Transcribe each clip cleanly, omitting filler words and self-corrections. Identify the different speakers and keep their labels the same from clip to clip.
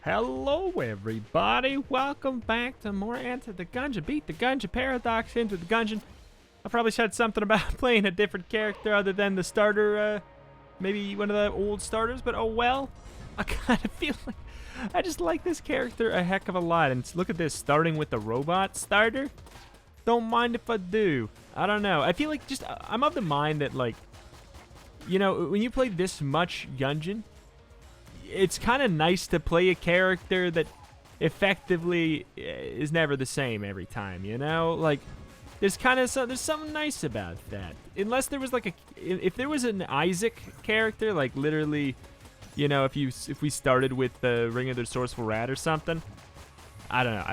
Speaker 1: Hello everybody, welcome back to more Enter the Gungeon. Beat the Gungeon paradox into the Gungeon. I probably said something about playing a different character other than the starter, maybe one of the old starters, but oh well. I kind of feel like I just like this character a heck of a lot. And look at this, starting with the robot starter. Don't mind if I do. I don't know. I feel like I'm of the mind that, like, you know, when you play this much Gungeon, it's kind of nice to play a character that effectively is never the same every time, you know? Like, there's something nice about that. Unless there was like if there was an Isaac character, like literally, you know, if we started with the Ring of the Resourceful Rat or something, I don't know.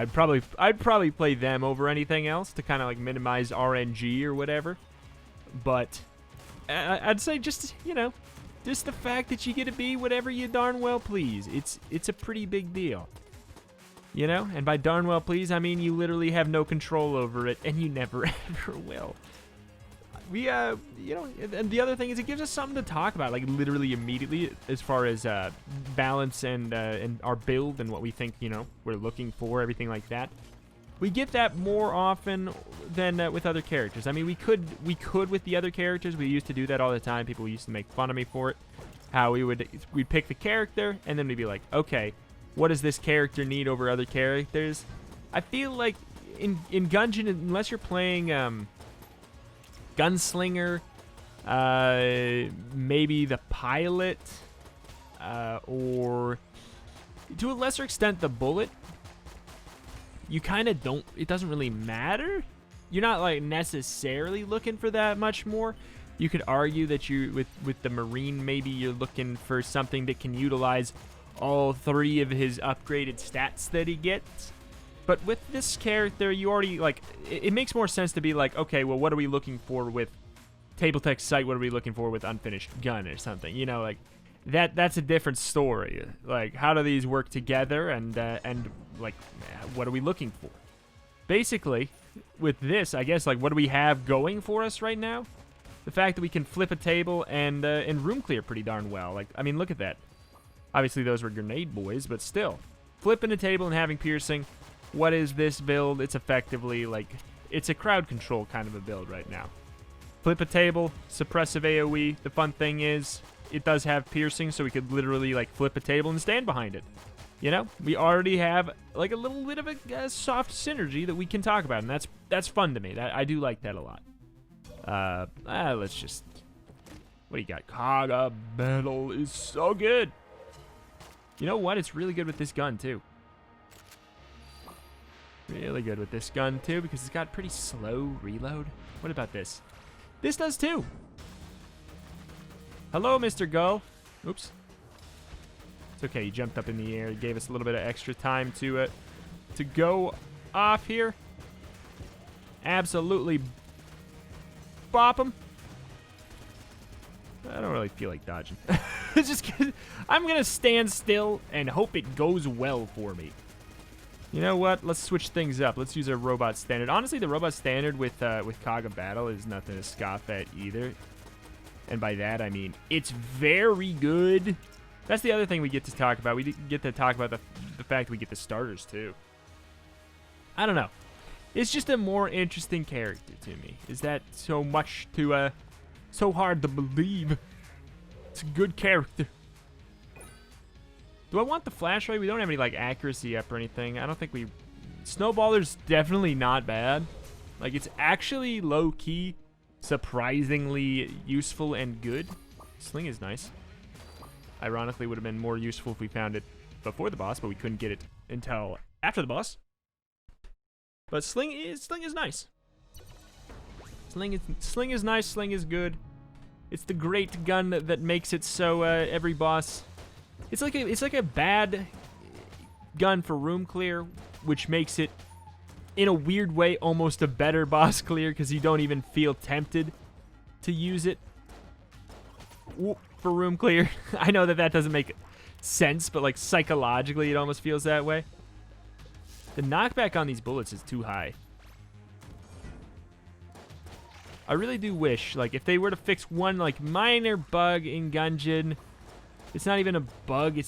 Speaker 1: I'd probably play them over anything else to kind of like minimize RNG or whatever. But I'd say just, you know, just the fact that you get to be whatever you darn well please. It's a pretty big deal. You know? And by darn well please, I mean you literally have no control over it, and you never ever will. We, you know, and the other thing is it gives us something to talk about, like literally immediately, as far as balance and our build and what we think, you know, we're looking for, everything like that. We get that more often than with other characters. I mean, we could with the other characters. We used to do that all the time. People used to make fun of me for it. How we'd pick the character, and then we'd be like, okay, what does this character need over other characters? I feel like in Gungeon, unless you're playing Gunslinger, maybe the Pilot, or to a lesser extent the Bullet, you kind of don't, it doesn't really matter. You're not like necessarily looking for that much more. You could argue that you, with the Marine, maybe you're looking for something that can utilize all three of his upgraded stats that he gets. But with this character, you already, like, it makes more sense to be like, okay, well, what are we looking for with Table Tech Sight? What are we looking for with Unfinished Gun or something? You know, like, that's a different story. Like, how do these work together, and like, what are we looking for? Basically, with this, I guess, like, what do we have going for us right now? The fact that we can flip a table and room clear pretty darn well. Like, I mean, look at that. Obviously, those were grenade boys, but still. Flipping a table and having piercing. What is this build? It's effectively, like, it's a crowd control kind of a build right now. Flip a table, suppressive AoE. The fun thing is, it does have piercing, so we could literally, like, flip a table and stand behind it. You know, we already have, like, a little bit of a soft synergy that we can talk about, and that's fun to me. I do like that a lot. Let's just... What do you got? Kaga Battle is so good. You know what? It's really good with this gun, too. Really good with this gun, too, because it's got pretty slow reload. What about this? This does, too. Hello, Mr. Gull. Oops. It's okay. He jumped up in the air. He gave us a little bit of extra time to go off here. Absolutely bop him. I don't really feel like dodging. Just I'm going to stand still and hope it goes well for me. You know what? Let's switch things up. Let's use a robot standard. Honestly, the robot standard with Kaga Battle is nothing to scoff at either. And by that, I mean, it's very good. That's the other thing we get to talk about. We get to talk about the fact we get the starters, too. I don't know. It's just a more interesting character to me. Is that so much to, so hard to believe? It's a good character. Do I want the flashlight? We don't have any, like, accuracy up or anything. I don't think we... Snowballer's definitely not bad. Like, it's actually low-key, surprisingly useful and good. Sling is nice. Ironically, would have been more useful if we found it before the boss, but we couldn't get it until after the boss. But Sling is nice. Sling is nice. Sling is good. It's the great gun that makes it so every boss. It's like a bad gun for room clear, which makes it, in a weird way, almost a better boss clear because you don't even feel tempted to use it for room clear. I know that doesn't make sense, but like psychologically, it almost feels that way. The knockback on these bullets is too high. I really do wish, like, if they were to fix one, like, minor bug in Gungeon, It's not even a bug.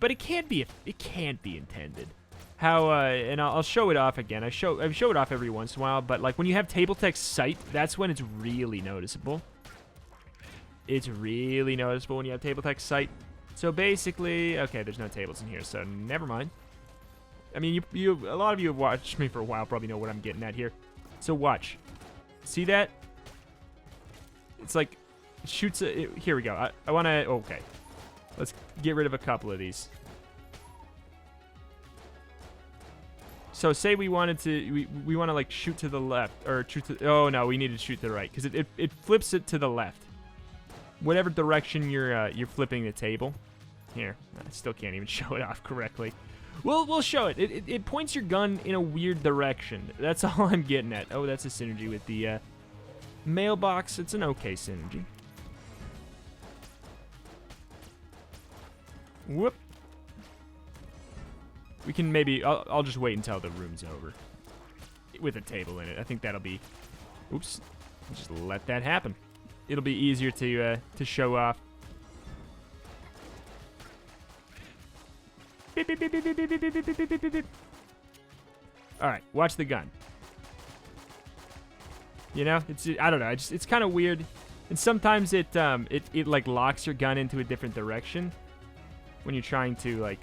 Speaker 1: But it can't be. It can't be intended. How and I'll show it off again. I show it off every once in a while, but like when you have table text sight, that's when it's really noticeable. It's really noticeable when you have table text sight. So basically, okay, there's no tables in here, so never mind. I mean, a lot of you have watched me for a while, probably know what I'm getting at here. So watch. See that? It's like it shoots. Here we go. I want to. Okay, let's get rid of a couple of these. So say we wanted to, we want to like shoot to the left, or shoot to, oh no, we need to shoot to the right, because it flips it to the left. Whatever direction you're flipping the table. Here, I still can't even show it off correctly. We'll show it. It points your gun in a weird direction. That's all I'm getting at. Oh, that's a synergy with the mailbox. It's an okay synergy. Whoop. We can maybe, I'll just wait until the room's over. With a table in it. I think that'll be, oops. Just let that happen. It'll be easier to show off. Beep, beep, beep, beep, beep, beep, beep, beep, beep, beep, beep. All right, watch the gun. You know, I don't know. It's kind of weird, and sometimes it like locks your gun into a different direction when you're trying to like.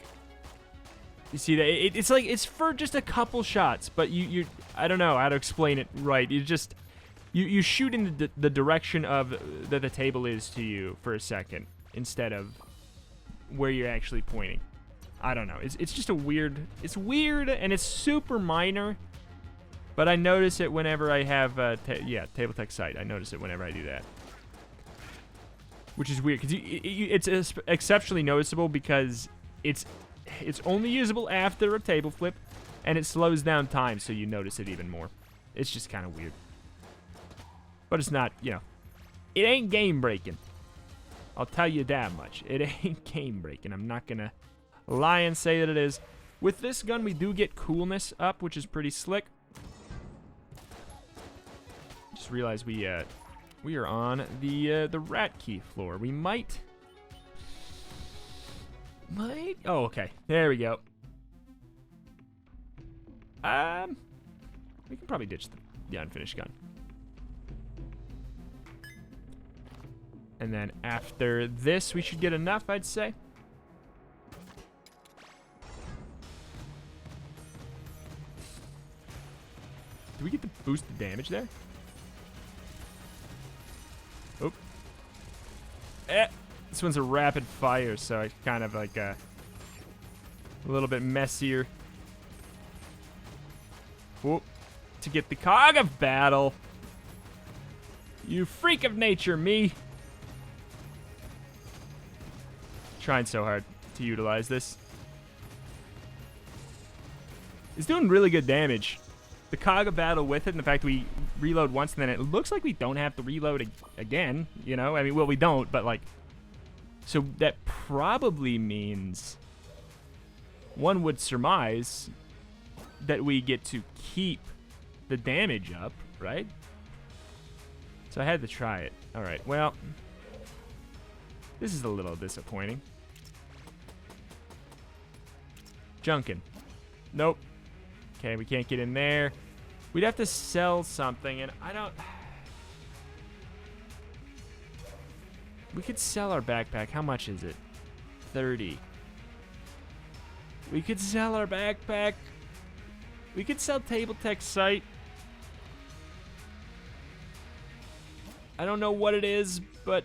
Speaker 1: You see that it's like it's for just a couple shots, but you I don't know how to explain it right. You shoot in the direction of that the table is to you for a second instead of where you're actually pointing. I don't know. It's just a weird. It's weird and it's super minor, but I notice it whenever I have table text sight. I notice it whenever I do that, which is weird because it's exceptionally noticeable because it's only usable after a table flip, and it slows down time, so you notice it even more. It's just kind of weird. But it's not, you know, it ain't game breaking. I'll tell you that much. It ain't game breaking. I'm not gonna lie and say that it is. With this gun, we do get coolness up, which is pretty slick. Just realized we are on the rat key floor. We might. Oh, okay. There we go. We can probably ditch the unfinished gun. And then after this, we should get enough, I'd say. Do we get the boosted damage there? Oh. This one's a rapid fire, so it's kind of like a little bit messier. Whoop. To get the cog of battle. You freak of nature, me. Trying so hard to utilize this. It's doing really good damage. The cog of battle with it, and the fact we reload once, and then it looks like we don't have to reload again, you know? I mean, well, we don't, but like... So that probably means one would surmise that we get to keep the damage up, right? So I had to try it. All right, well, this is a little disappointing. Junkin. Nope. Okay, we can't get in there. We'd have to sell something, and I don't... We could sell our backpack. How much is it? 30. We could sell our backpack. We could sell table text sight. I don't know what it is, but...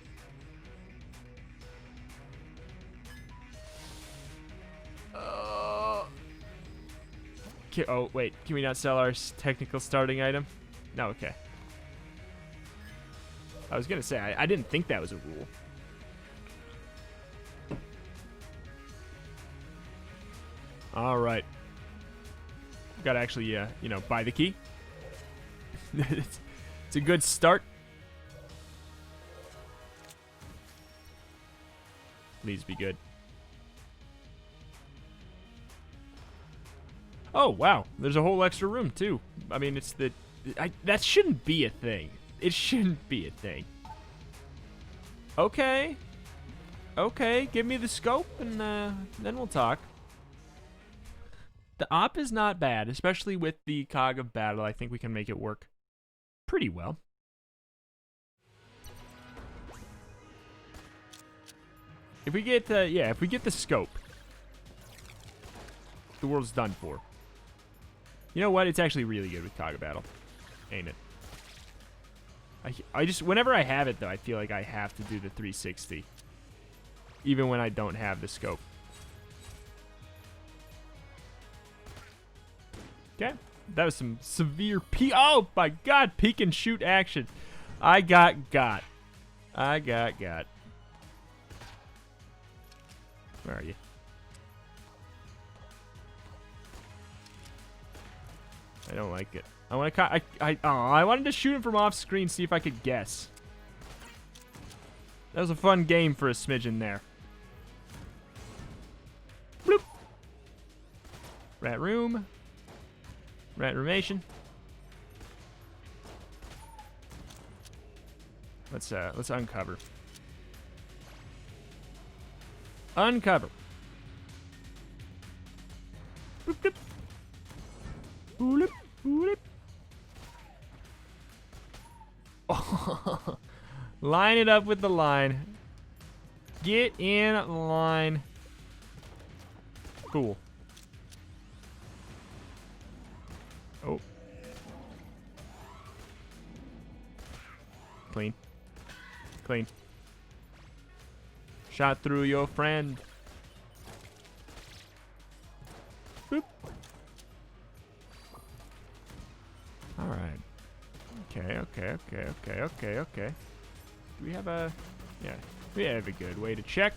Speaker 1: Oh, wait. Can we not sell our technical starting item? No, okay. I was going to say, I didn't think that was a rule. All right. Got to actually, you know, buy the key. It's a good start. Please be good. Oh, wow. There's a whole extra room, too. I mean, it's the... that shouldn't be a thing. It shouldn't be a thing. Okay. Okay, give me the scope, and then we'll talk. The op is not bad, especially with the cog of battle. I think we can make it work pretty well. If we get, yeah, if we get the scope, the world's done for. You know what? It's actually really good with cog of battle, ain't it? I just, whenever I have it though, I feel like I have to do the 360, even when I don't have the scope. Okay, that was some severe oh my god, peek and shoot action. I got. Where are you? I don't like it. I want to. I wanted to shoot him from off screen, see if I could guess. That was a fun game for a smidgen there. Bloop. Rat room. Rat roomation. Let's uncover. Uncover. Boop, boop. Boop, boop. Oh. Line it up with the line. Get in line. Cool. Oh. Clean. Clean. Shot through your friend. Boop. Alright. Okay. Do we have a... Yeah. We have a good way to check.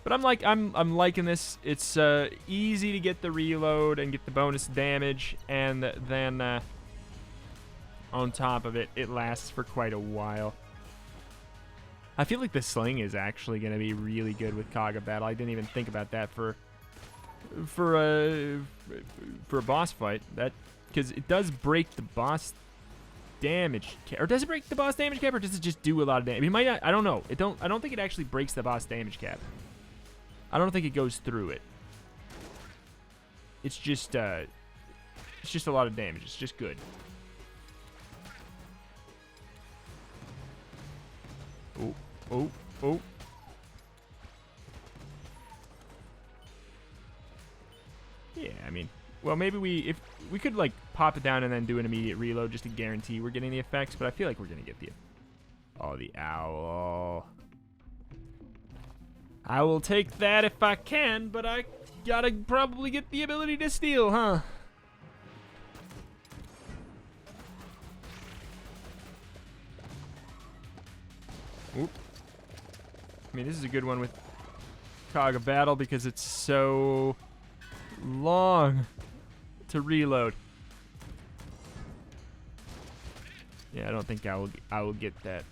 Speaker 1: But I'm liking this. It's easy to get the reload and get the bonus damage, and then on top of it, it lasts for quite a while. I feel like the sling is actually going to be really good with cog of battle. I didn't even think about that for a boss fight. That, because it does break the boss damage cap, or does it break the boss damage cap, or does it just do a lot of damage? It might not, I don't know. I don't think it actually breaks the boss damage cap. I don't think it goes through it. It's just a lot of damage. It's just good. Oh. Yeah, I mean, well, maybe if we could like pop it down and then do an immediate reload just to guarantee we're getting the effects, but I feel like we're gonna get the owl. I will take that if I can, but I gotta probably get the ability to steal, huh? Oop. I mean, this is a good one with cog of battle because it's so long to reload. Yeah, I don't think I will get that.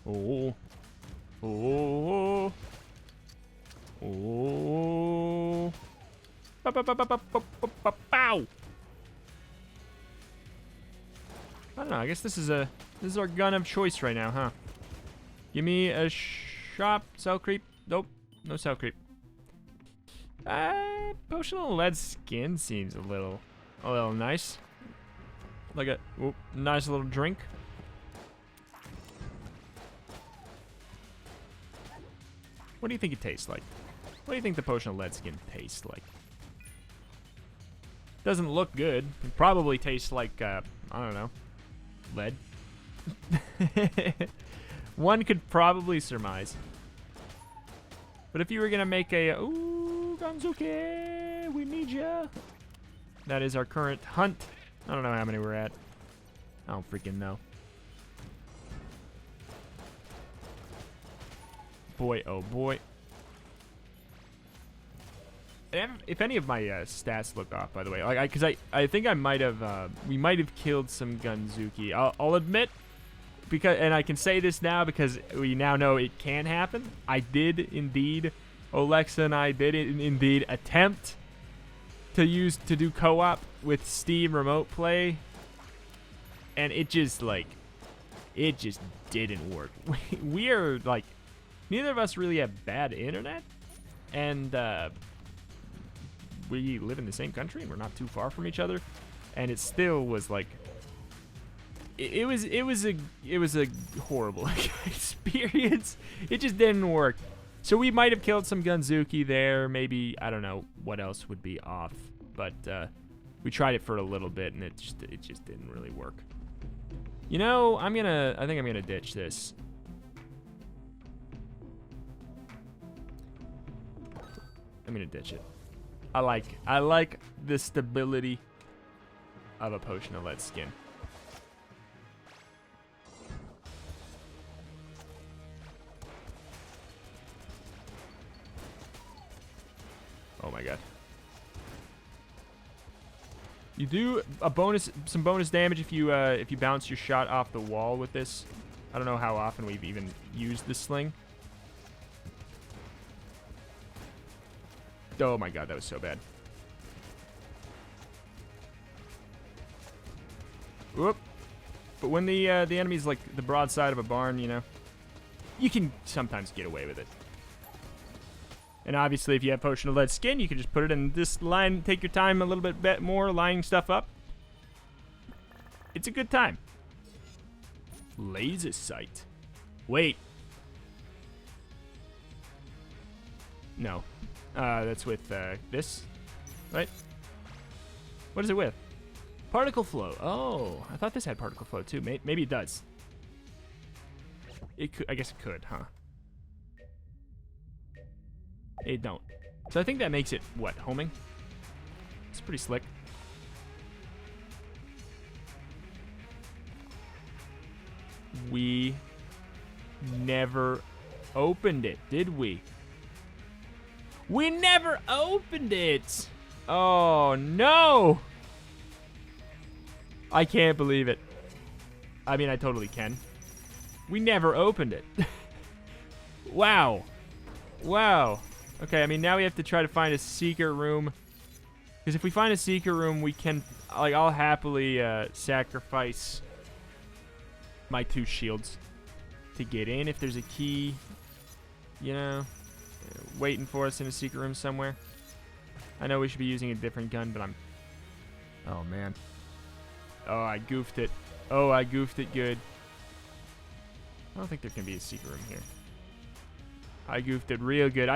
Speaker 1: Oh. Bow. I don't know. I guess this is our gun of choice right now, huh? Give me a shop cell creep. Nope, no cell creep. Potional lead skin seems a little nice. Like a nice little drink. What do you think it tastes like? What do you think the potion of lead skin tastes like? Doesn't look good. It probably tastes like, I don't know, lead. One could probably surmise. But if you were gonna make a, ooh, Ganzuki, we need ya. That is our current hunt. I don't know how many we're at. I don't freaking know. Boy, oh boy. If any of my stats look off, by the way, like, because I think I might have, we might have killed some Gunzuki. I'll admit, because, and I can say this now because we now know it can happen. I did indeed, Alexa and I did indeed attempt to do co-op with Steam Remote Play And it just, like, it just didn't work. We are, like, neither of us really have bad internet. And, we live in the same country, and we're not too far from each other. And it still was, like, it was a horrible experience. It just didn't work. So we might have killed some Gunzuki there. Maybe, I don't know what else would be off. But, we tried it for a little bit, and it just didn't really work. You know, I think I'm gonna ditch this. I'm gonna ditch it. I like the stability of a potion of lead skin. Oh my god. You do some bonus damage if you bounce your shot off the wall with this. I don't know how often we've even used this sling. Oh my god, that was so bad. Whoop. But when the enemy's like the broadside of a barn, you know, you can sometimes get away with it. And obviously, if you have Potion of Lead Skin, you can just put it in this line, take your time a little bit more, lining stuff up. It's a good time. Laser sight. Wait. No. That's with this, right? What is it with? Particle flow. Oh, I thought this had particle flow too. Maybe it does. It could. I guess it could, huh? It don't. So I think that makes it, what, homing? It's pretty slick. We never opened it, did we? We never opened it! Oh, no! I can't believe it. I mean, I totally can. We never opened it. Wow. Wow. Okay, I mean, now we have to try to find a secret room. Because if we find a secret room, we can, like, I'll happily sacrifice my 2 shields to get in if there's a key, you know, waiting for us in a secret room somewhere. I know we should be using a different gun, but I'm... Oh, man. Oh, I goofed it. Oh, I goofed it good. I don't think there can be a secret room here. I goofed it real good.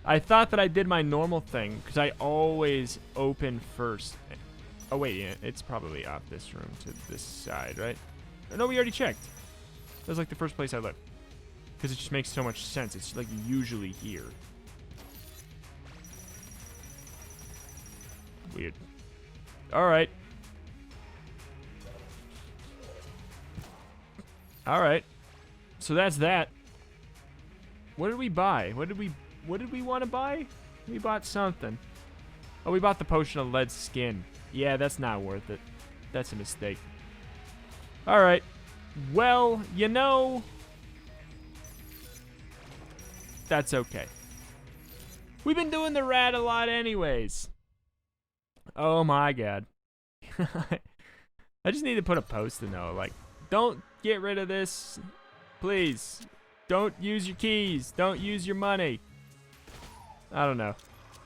Speaker 1: I thought that I did my normal thing, because I always open first. Oh, wait, yeah, it's probably off this room to this side, right? No, we already checked. That was like the first place I looked. Because it just makes so much sense. It's like usually here. Weird. Alright. Alright. So that's that. What did we buy? What did we want to buy? We bought something. Oh, we bought the Potion of Lead Skin. Yeah, that's not worth it. That's a mistake. Alright. Well, you know, that's okay. We've been doing the rat a lot anyways. Oh my god. I just need to put a post-it note, like, don't get rid of this. Please. Don't use your keys. Don't use your money. I don't know.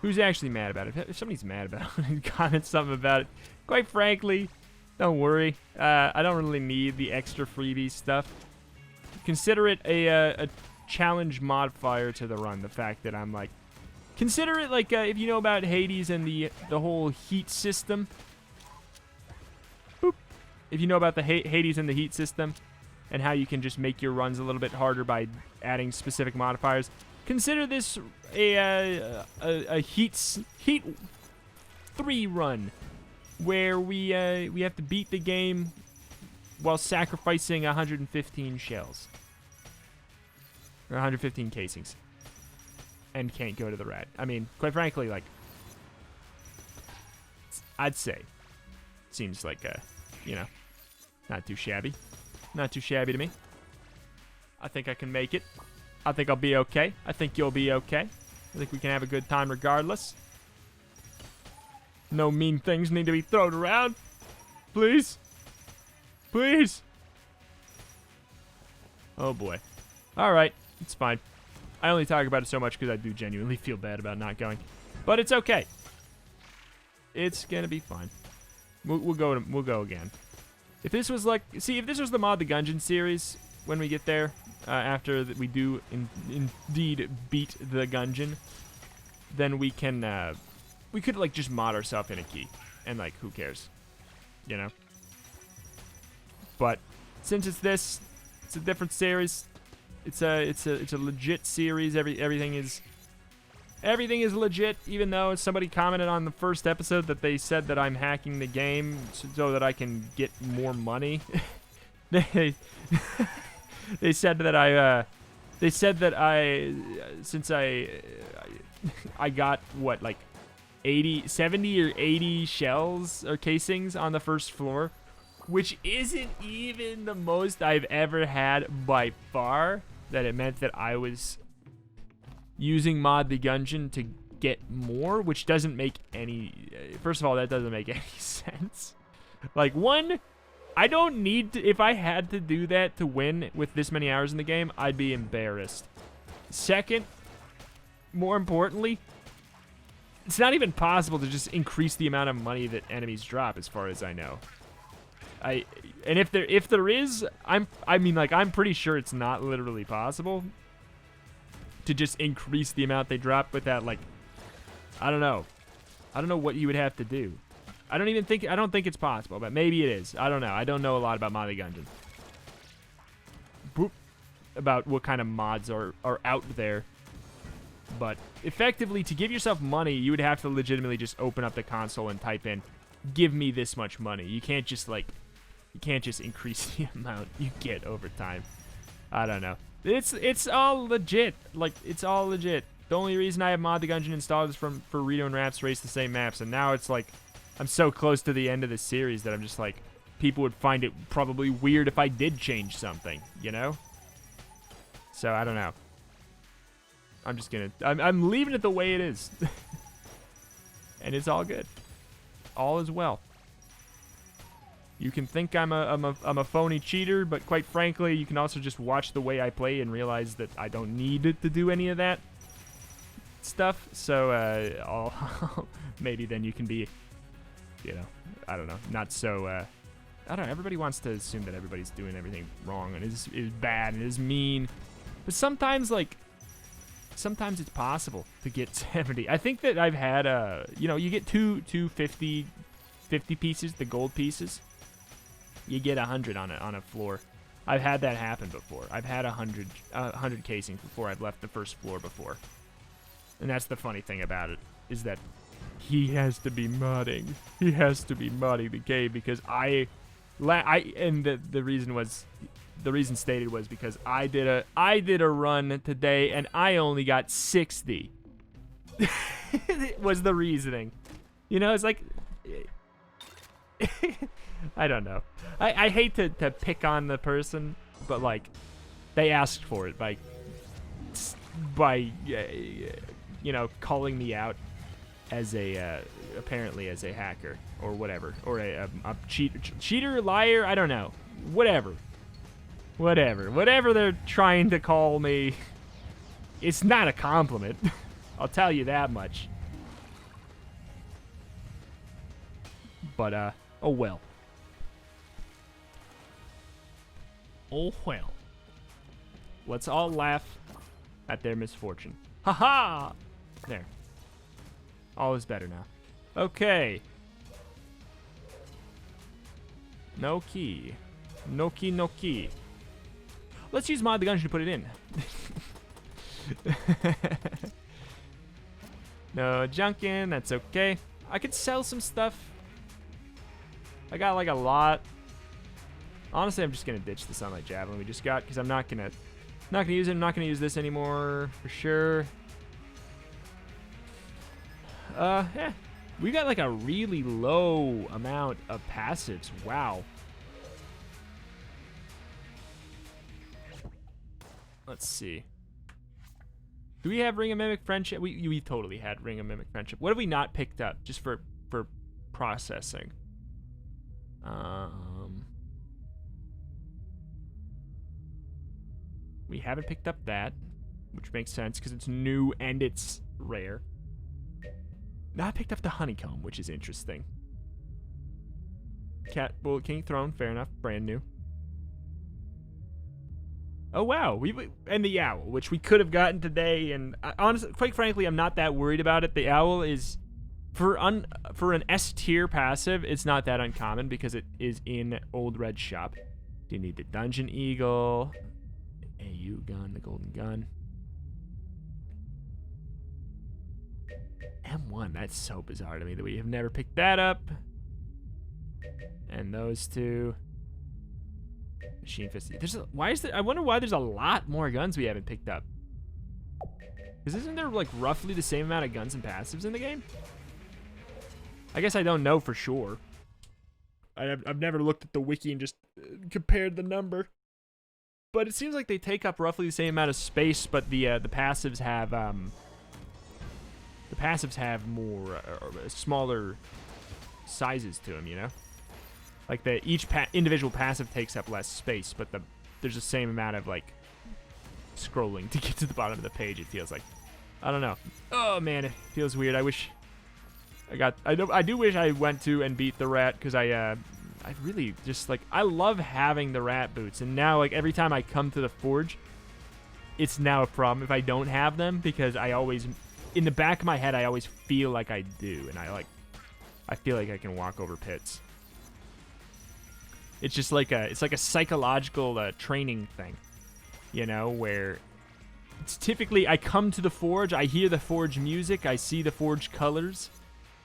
Speaker 1: Who's actually mad about it? If somebody's mad about it, comment something about it. Quite frankly, don't worry. I don't really need the extra freebie stuff. Consider it a challenge modifier to the run. The fact that I'm like... Consider it like if you know about Hades and the whole heat system. Boop. If you know about the Hades and the heat system and how you can just make your runs a little bit harder by adding specific modifiers, consider this a heat 3 run where we have to beat the game while sacrificing 115 shells or 115 casings. And can't go to the rat. I mean, quite frankly, like, I'd say, seems like, you know, not too shabby. Not too shabby to me. I think I can make it. I think I'll be okay. I think you'll be okay. I think we can have a good time regardless. No mean things need to be thrown around. Please. Please. Oh, boy. All right. It's fine. I only talk about it so much because I do genuinely feel bad about not going. But it's okay. It's going to be fine. We'll go again. If this was like... See, if this was the Mod the Gungeon series, when we get there, after we do indeed beat the Gungeon, then we can... we could, like, just mod ourselves in a key. And, like, who cares? You know? But since it's this, it's a different series. It's a legit series. Everything is legit. Even though somebody commented on the first episode that they said that I'm hacking the game so that I can get more money. they said that I got what, like 70 or 80 shells or casings on the first floor, which isn't even the most I've ever had by far. That it meant that I was using Mod the Gungeon to get more, which doesn't make any... First of all, that doesn't make any sense. Like, one, I don't need to... If I had to do that to win with this many hours in the game, I'd be embarrassed. Second, more importantly, it's not even possible to just increase the amount of money that enemies drop, as far as I know. And if there is, I'm pretty sure it's not literally possible to just increase the amount they drop with that. Like, I don't know what you would have to do. I don't think it's possible, but maybe it is. I don't know. I don't know a lot about Mod the Gungeon. Boop. About what kind of mods are out there. But effectively, to give yourself money, you would have to legitimately just open up the console and type in, "Give me this much money." You can't just increase the amount you get over time. I don't know. It's all legit. Like, it's all legit. The only reason I have Mod the Gungeon installed is for Rito and Raps race the same maps, and now it's like I'm so close to the end of the series that I'm just like, people would find it probably weird if I did change something, you know? So I don't know. I'm just gonna I'm leaving it the way it is. And it's all good. All is well. You can think I'm a phony cheater, but quite frankly, you can also just watch the way I play and realize that I don't need to do any of that stuff. So maybe then you can be, you know, I don't know, not so. I don't know. Everybody wants to assume that everybody's doing everything wrong and is bad and is mean, but sometimes it's possible to get 70. I think that I've had you know, you get two 50 pieces, the gold pieces. You get 100 on a floor. I've had that happen before. I've had 100 casings before I've left the first floor before. And that's the funny thing about it, is that he has to be modding. He has to be modding the game because the reason stated was because I did a run today and I only got 60. It was the reasoning. You know, it's like I don't know. I hate to pick on the person, but like they asked for it by you know, calling me out as apparently as a hacker or whatever, or a cheater, liar, I don't know. Whatever they're trying to call me, it's not a compliment. I'll tell you that much. But oh well. Oh well. Let's all laugh at their misfortune. Ha-ha! There. All is better now. Okay. No key. No key, no key. Let's use Mod the Gungeon to put it in. No junkin', that's okay. I could sell some stuff. I got like a lot. Honestly, I'm just gonna ditch the Sunlight Javelin we just got because I'm not gonna use it. I'm not gonna use this anymore for sure. Yeah. We got like a really low amount of passives. Wow. Let's see. Do we have Ring of Mimic Friendship? We totally had Ring of Mimic Friendship. What have we not picked up just for processing? We haven't picked up that, which makes sense because it's new and it's rare. Now I picked up the honeycomb, which is interesting. Cat Bullet King Throne, fair enough, brand new. Oh wow, and the owl, which we could have gotten today, and honestly, quite frankly, I'm not that worried about it. The owl is, for an S tier passive, it's not that uncommon because it is in Old Red Shop. Do you need the Dungeon Eagle, AU gun, the Golden Gun, M1? That's so bizarre to me that we have never picked that up. And those two. Machine Fist. I wonder why there's a lot more guns we haven't picked up. Because isn't there like roughly the same amount of guns and passives in the game? I guess I don't know for sure. I've never looked at the wiki and just compared the number. But it seems like they take up roughly the same amount of space, but the passives have more smaller sizes to them, you know? Like each individual passive takes up less space, but there's the same amount of like scrolling to get to the bottom of the page. It feels like, I don't know. Oh man, it feels weird. I wish I do wish I went to and beat the rat because I really just like I love having the rat boots, and now like every time I come to the forge, it's now a problem if I don't have them because I always in the back of my head I always feel like I do, and I feel like I can walk over pits. It's just like a psychological training thing, you know, where it's typically I come to the forge, I hear the forge music, I see the forge colors,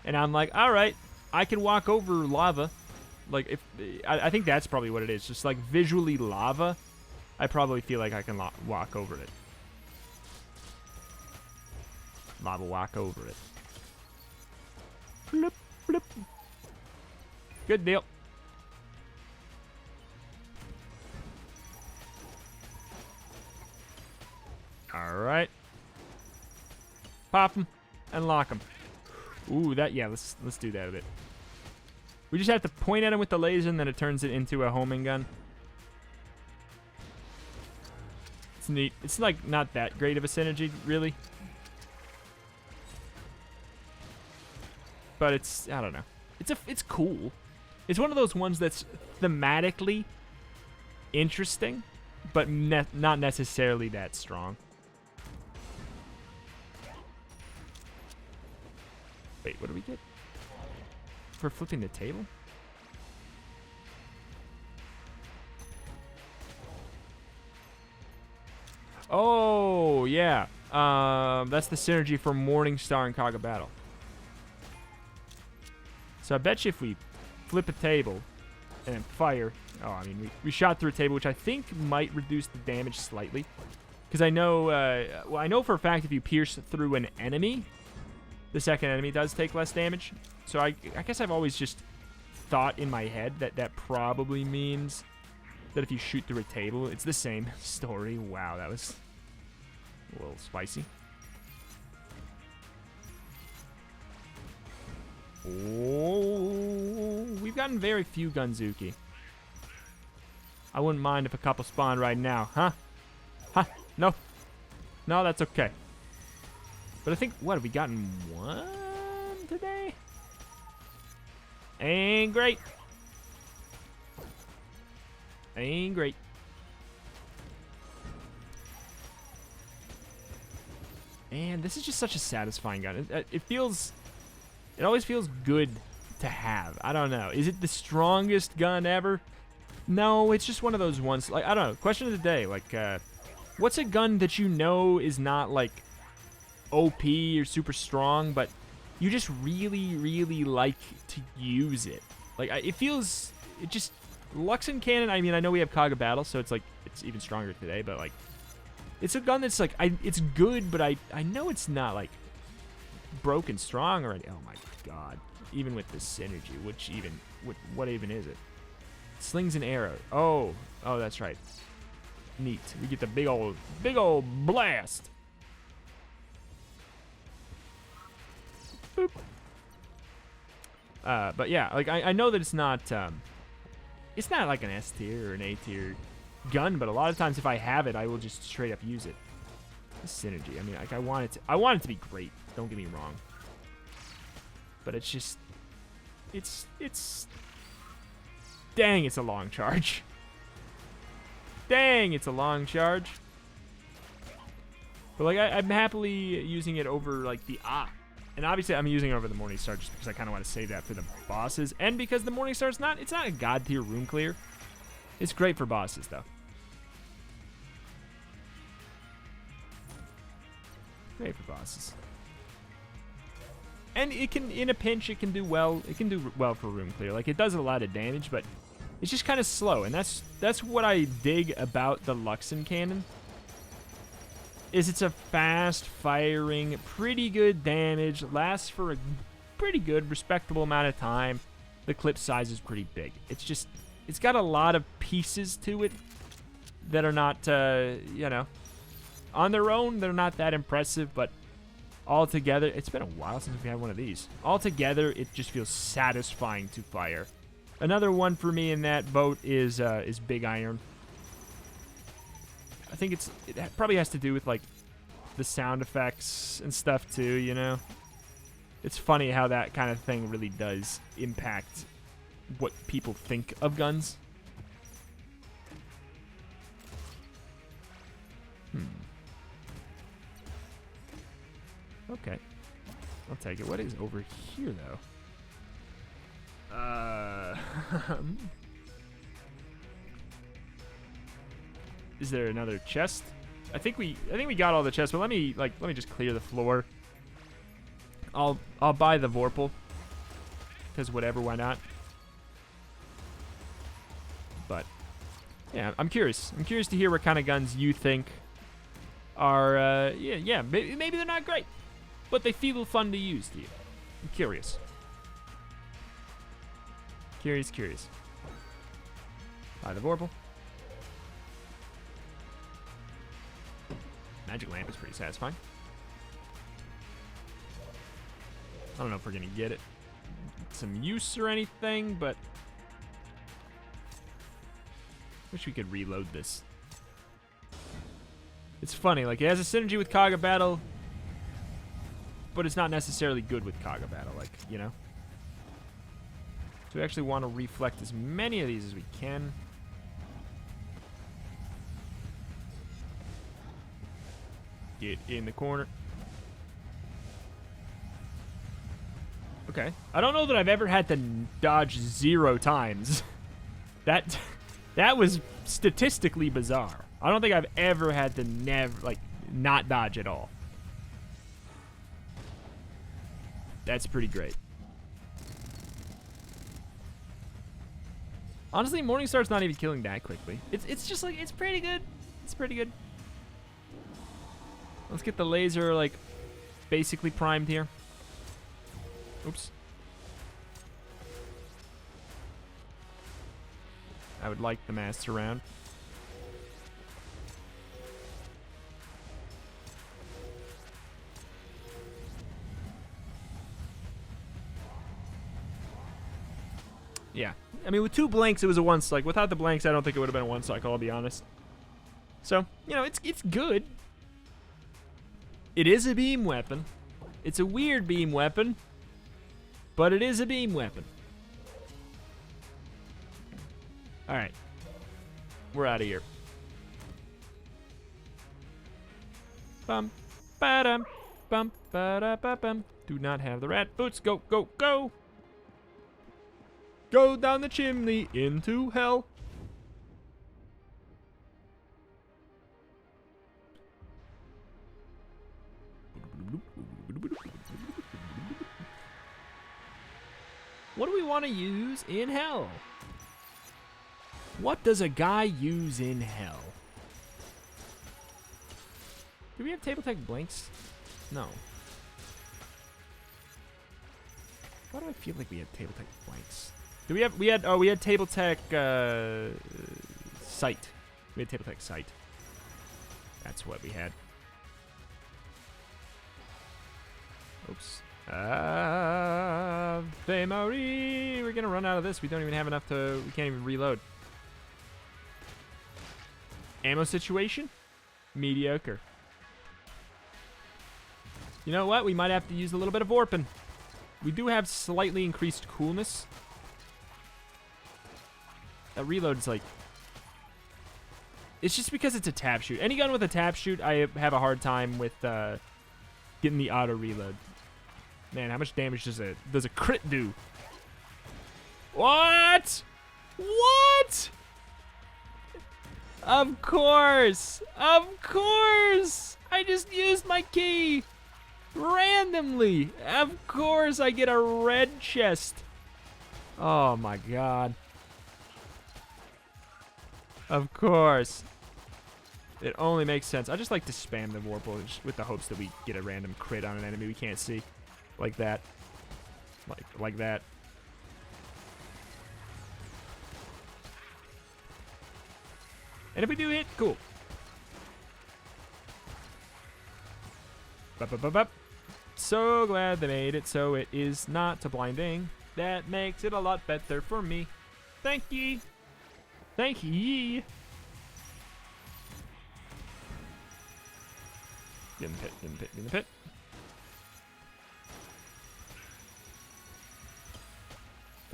Speaker 1: and I'm like, all right, I can walk over lava. Like I think that's probably what it is, just like visually lava. I probably feel like I can walk over it. Lava walk over it. Flip, flip. Good deal. Alright. Pop them and lock them. Ooh, yeah, let's do that a bit. We just have to point at him with the laser and then it turns it into a homing gun. It's neat. It's like not that great of a synergy, really. But it's, I don't know. It's cool. It's one of those ones that's thematically interesting, but not necessarily that strong. Wait, what do we get? For flipping the table? Oh, yeah. That's the synergy for Morningstar and Kaga Battle. So I bet you if we flip a table and then fire... Oh, I mean, we shot through a table, which I think might reduce the damage slightly. Because I know... well, I know for a fact if you pierce through an enemy, the second enemy does take less damage. So I guess I've always just thought in my head that probably means that if you shoot through a table, it's the same story. Wow, that was a little spicy. Oh, we've gotten very few Gunzuki. I wouldn't mind if a couple spawned right now, huh? Huh? No. No, that's okay. But I think, what, have we gotten one today? Ain't great. Ain't great. And this is just such a satisfying gun. It always feels good to have. I don't know. Is it the strongest gun ever? No, it's just one of those ones. Like, I don't know. Question of the day. Like, what's a gun that you know is not, like, OP or super strong, but you just really, really like to use it? Like, Luxon Cannon, I mean, I know we have Kaga Battle, so it's, like, it's even stronger today, but, like, it's a gun that's, like, it's good, but I know it's not, like, broken strong already. Oh, my God. Even with the synergy, what even is it? Slings and arrows. Oh, that's right. Neat. We get the big old blast. Boop. But yeah, like I know that it's not like an S tier or an A tier gun, but a lot of times if I have it, I will just straight up use it. The synergy. I mean, like I want it to be great. Don't get me wrong. But it's just, it's. Dang, it's a long charge. Dang, it's a long charge. But like I'm happily using it over like the and obviously I'm using it over the Morning Star just because I kind of want to save that for the bosses, and because the Morning Star it's not a god tier room clear. It's great for bosses though. Great for bosses. And it can, in a pinch, it can do well. It can do well for room clear. Like it does a lot of damage, but it's just kind of slow, and that's what I dig about the Luxon cannon. Is it's a fast-firing, pretty good damage, lasts for a pretty good, respectable amount of time. The clip size is pretty big. It's just, it's got a lot of pieces to it that are not, you know, on their own, they're not that impressive, but all together, it's been a while since we had one of these. All together, it just feels satisfying to fire. Another one for me in that boat is Big Iron. I think it probably has to do with like the sound effects and stuff too, you know. It's funny how that kind of thing really does impact what people think of guns. Okay. I'll take it. What is over here though? Is there another chest? I think we got all the chests, but let me just clear the floor. I'll buy the Vorpal, because whatever, why not? But yeah, I'm curious. I'm curious to hear what kind of guns you think are yeah, maybe they're not great, but they feel fun to use to you. I'm curious. Curious. Buy the Vorpal. Magic Lamp is pretty satisfying. I don't know if we're gonna get it some use or anything, but wish we could reload this. It's funny, like it has a synergy with Kaga Battle, but it's not necessarily good with Kaga Battle, like, you know? So we actually want to reflect as many of these as we can. Get in the corner. Okay. I don't know that I've ever had to dodge 0 times. That was statistically bizarre. I don't think I've ever had to not dodge at all. That's pretty great. Honestly, Morningstar's not even killing that quickly. It's just like, it's pretty good. It's pretty good. Let's get the laser, like, basically primed here. Oops. I would like the master round. Yeah. I mean, with 2 blanks, it was a 1 cycle. Without the blanks, I don't think it would have been a 1 cycle, I'll be honest. So, you know, it's good. It is a beam weapon. It's a weird beam weapon, but it is a beam weapon. All right. We're out of here. Bum, ba-dum, bum, ba-da-ba-bum. Do not have the rat boots. Go, go, go. Go down the chimney into hell. What do we want to use in hell? What does a guy use in hell? Do we have table tech blanks? No. Why do I feel like we had table tech blanks? Do we have, we had table tech sight. We had table tech sight. That's what we had. Oops. Ave Marie. We're gonna run out of this. We don't even have enough to, we can't even reload. Ammo situation? Mediocre. You know what? We might have to use a little bit of Orpin. We do have slightly increased coolness. That reload is like... It's just because it's a tap shoot. Any gun with a tap shoot, I have a hard time with getting the auto reload. Man, how much damage does a crit do? What? What? Of course. Of course. I just used my key. Randomly. Of course I get a red chest. Oh my god. Of course. It only makes sense. I just like to spam the Warble with the hopes that we get a random crit on an enemy we can't see. Like that. Like that. And if we do hit, cool. Bup, bup, bup, bup. So glad they made it so it is not a blinding. That makes it a lot better for me. Thank ye. Thank ye. Get in the pit, get in the pit, get in the pit.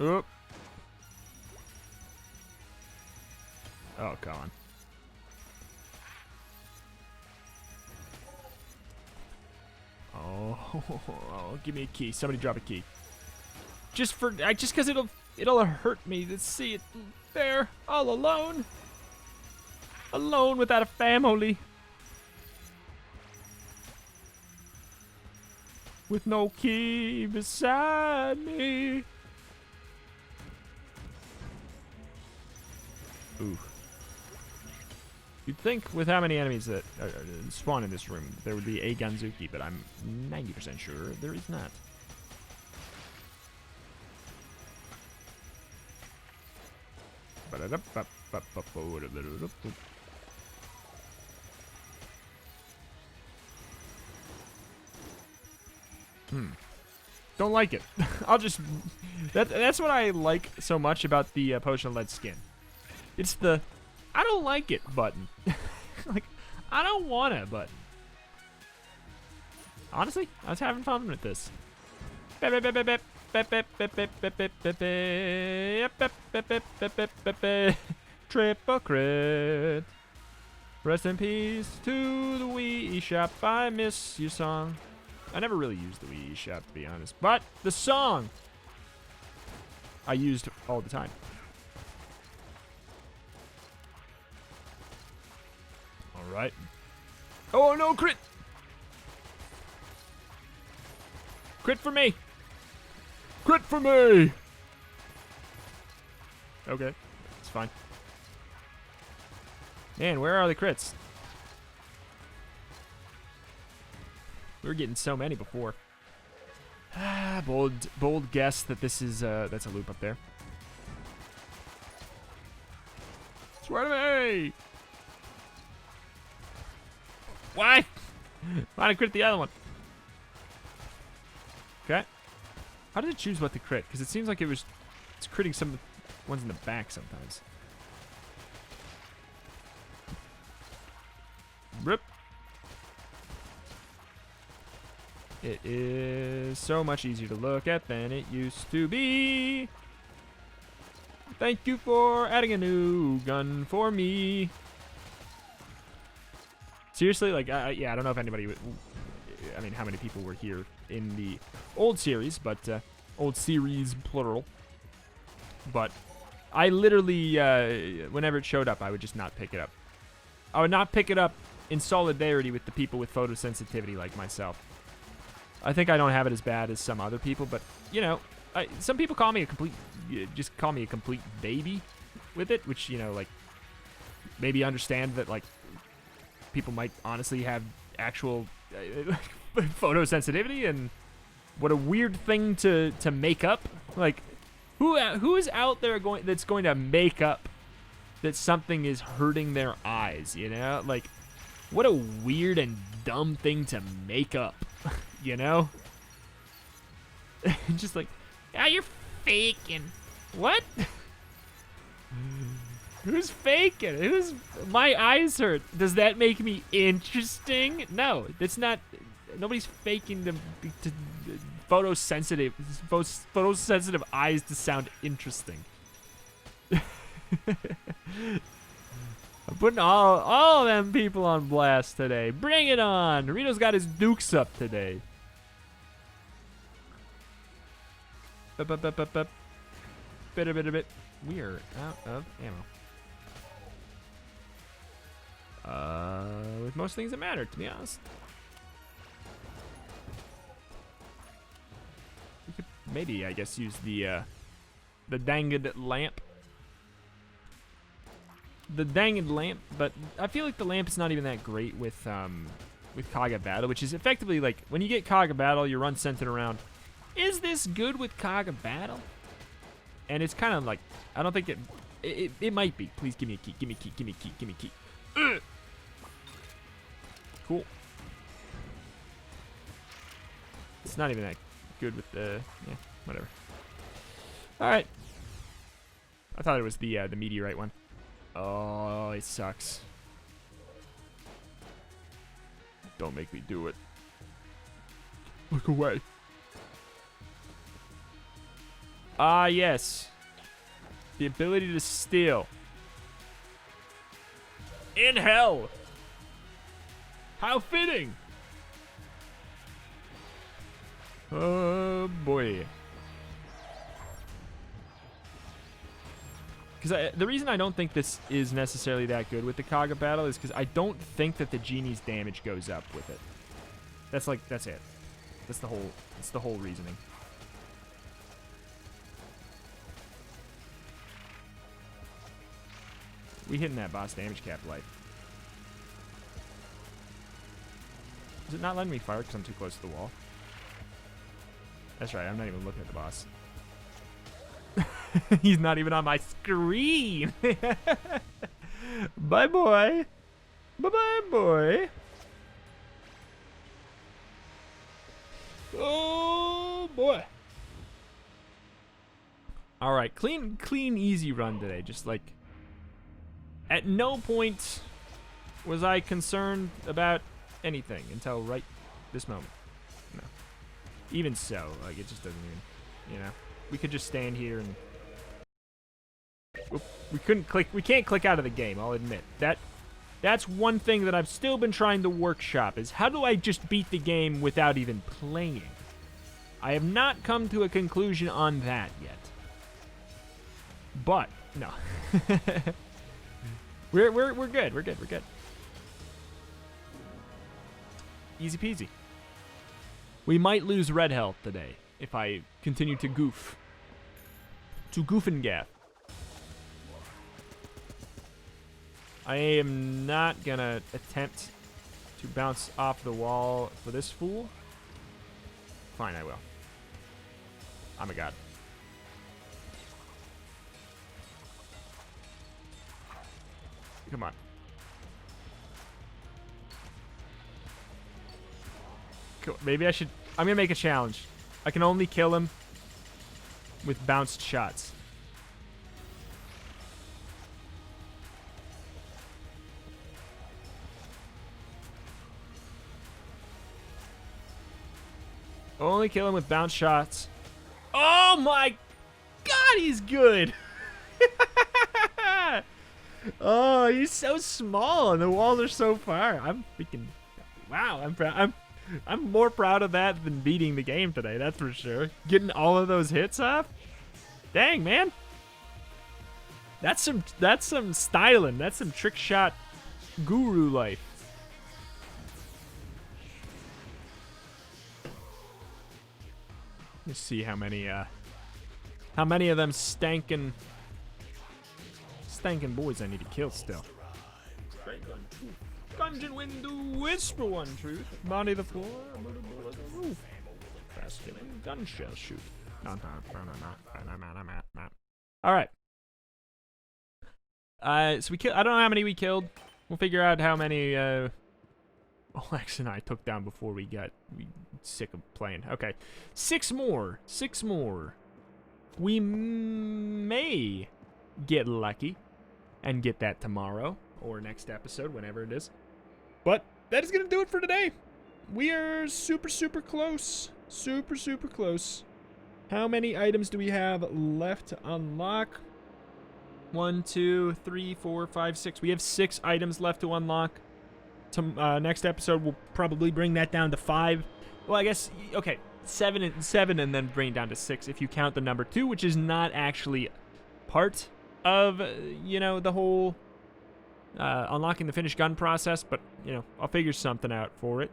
Speaker 1: Oop. Oh, come on. Oh, give me a key. Somebody drop a key. Just because it'll hurt me to see it there, all alone. Alone without a family. With no key beside me. Ooh. You'd think with how many enemies that spawn in this room, there would be a Gunzuki, but I'm 90% sure there is not. Don't like it. I'll just... That's what I like so much about the potion-led skin. It's the... I don't like it button. Like, I don't want a button. Honestly, I was having fun with this. Triple crit. Rest in peace to the Wii eShop. I miss your song. I never really used the Wii eShop, to be honest. But the song I used all the time. Alright. Oh no, crit! Crit for me! Crit for me! Okay, it's fine. Man, where are the crits? We were getting so many before. Ah, bold guess that this is that's a loop up there. Swear to me! Why? Why did I crit the other one? Okay. How did it choose what to crit? Because it seems like it's critting some ones in the back sometimes. Rip. It is so much easier to look at than it used to be. Thank you for adding a new gun for me. Seriously, like, yeah, I don't know if anybody would, I mean, how many people were here in the old series, but, old series, plural. But I literally, whenever it showed up, I would just not pick it up. I would not pick it up in solidarity with the people with photosensitivity like myself. I think I don't have it as bad as some other people, but, you know, some people call me just call me a complete baby with it, which, you know, like, maybe understand that, like, people might honestly have actual photosensitivity, and what a weird thing to make up. Like, who is out there that's going to make up that something is hurting their eyes, you know? Like, what a weird and dumb thing to make up, you know? Just like, yeah, you're faking. What? Who's faking? My eyes hurt. Does that make me interesting? No, that's not. Nobody's faking the photosensitive eyes to sound interesting. I'm putting all of them people on blast today. Bring it on. Dorito's got his dukes up today. Bit. We are out of ammo. With most things that matter, to be honest. We could maybe, I guess, use the danged lamp. The danged lamp, but I feel like the lamp is not even that great with Kaga Battle, which is effectively like when you get Kaga Battle, you run Sentinel around. Is this good with Kaga Battle? And it's kind of like, I don't think it might be. Please give me a key. Give me a key. Give me a key. Give me a key. Cool. It's not even that good with the, yeah, whatever. All right. I thought it was the meteorite one. Oh, it sucks. Don't make me do it. Look away. Ah, yes. The ability to steal. In hell. How fitting. Oh, boy. Because the reason I don't think this is necessarily that good with the Kaga Battle is because I don't think that the genie's damage goes up with it. That's it. That's the whole reasoning. We hitting that boss damage cap life. Is it not letting me fire because I'm too close to the wall? That's right, I'm not even looking at the boss. He's not even on my screen. Bye, boy. Bye-bye, boy. Oh, boy. All right, clean, easy run today. Just like, at no point was I concerned about anything until right this moment. No. Even so, like, it just doesn't even, you know. We could just stand here and... We can't click out of the game, I'll admit. That's one thing that I've still been trying to workshop, is how do I just beat the game without even playing? I have not come to a conclusion on that yet. But, no. We're good, we're good. Easy peasy. We might lose red health today if I continue to goof. To goof and gaff. I am not gonna attempt to bounce off the wall for this fool. Fine, I will. I'm a god. Come on. Cool. Maybe I should... I'm gonna make a challenge. I can only kill him with bounced shots. Only kill him with bounce shots. Oh my god, he's good! Oh, he's so small and the walls are so far. I'm freaking... Wow, I'm proud. I'm more proud of that than beating the game today, that's for sure. Getting all of those hits off? Dang, man. That's some styling. That's some trick shot guru life. Let's see how many of them stankin' boys I need to kill still. Gungeon window, whisper one truth. Body the floor, the roof. Basket and gun shell shoot. All right. So we kill. I don't know how many we killed. We'll figure out how many Olex and I took down before we got sick of playing. Okay, 6 more. 6 more. We may get lucky. and get that tomorrow or next episode, whenever it is. But that is going to do it for today. We are super, super close. Super, super close. How many items do we have left to unlock? 1, 2, 3, 4, 5, 6. We have 6 items left to unlock. Next episode, we'll probably bring that down to 5. Well, I guess, okay, 7 and then bring it down to 6 if you count the number 2, which is not actually part of, the whole unlocking the finished gun process. But, I'll figure something out for it.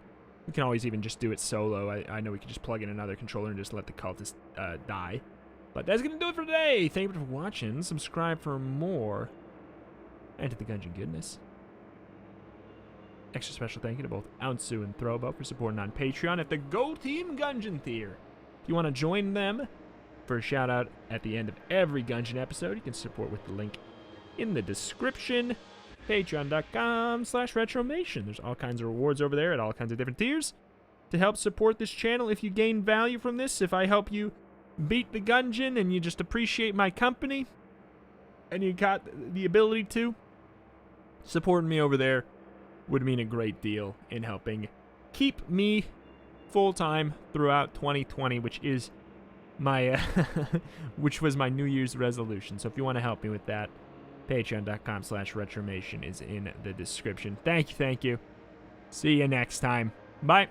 Speaker 1: We can always even just do it solo. I know we could just plug in another controller and just let the cultist die. But that's going to do it for today. Thank you for watching. Subscribe for more Enter the Gungeon goodness. Extra special thank you to both Aonsu and Throwbo for supporting on Patreon at the Go Team Gungeon tier. If you want to join them for a shout out at the end of every Gungeon episode, you can support with the link in the description. Patreon.com/Retromation. There's all kinds of rewards over there at all kinds of different tiers to help support this channel. If you gain value from this, if I help you beat the Gungeon and you just appreciate my company and you got the ability to, supporting me over there would mean a great deal in helping keep me full-time throughout 2020, which is my which was my New Year's resolution. So if you want to help me with that, Patreon.com/Retromation is in the description. Thank you. See you next time. Bye.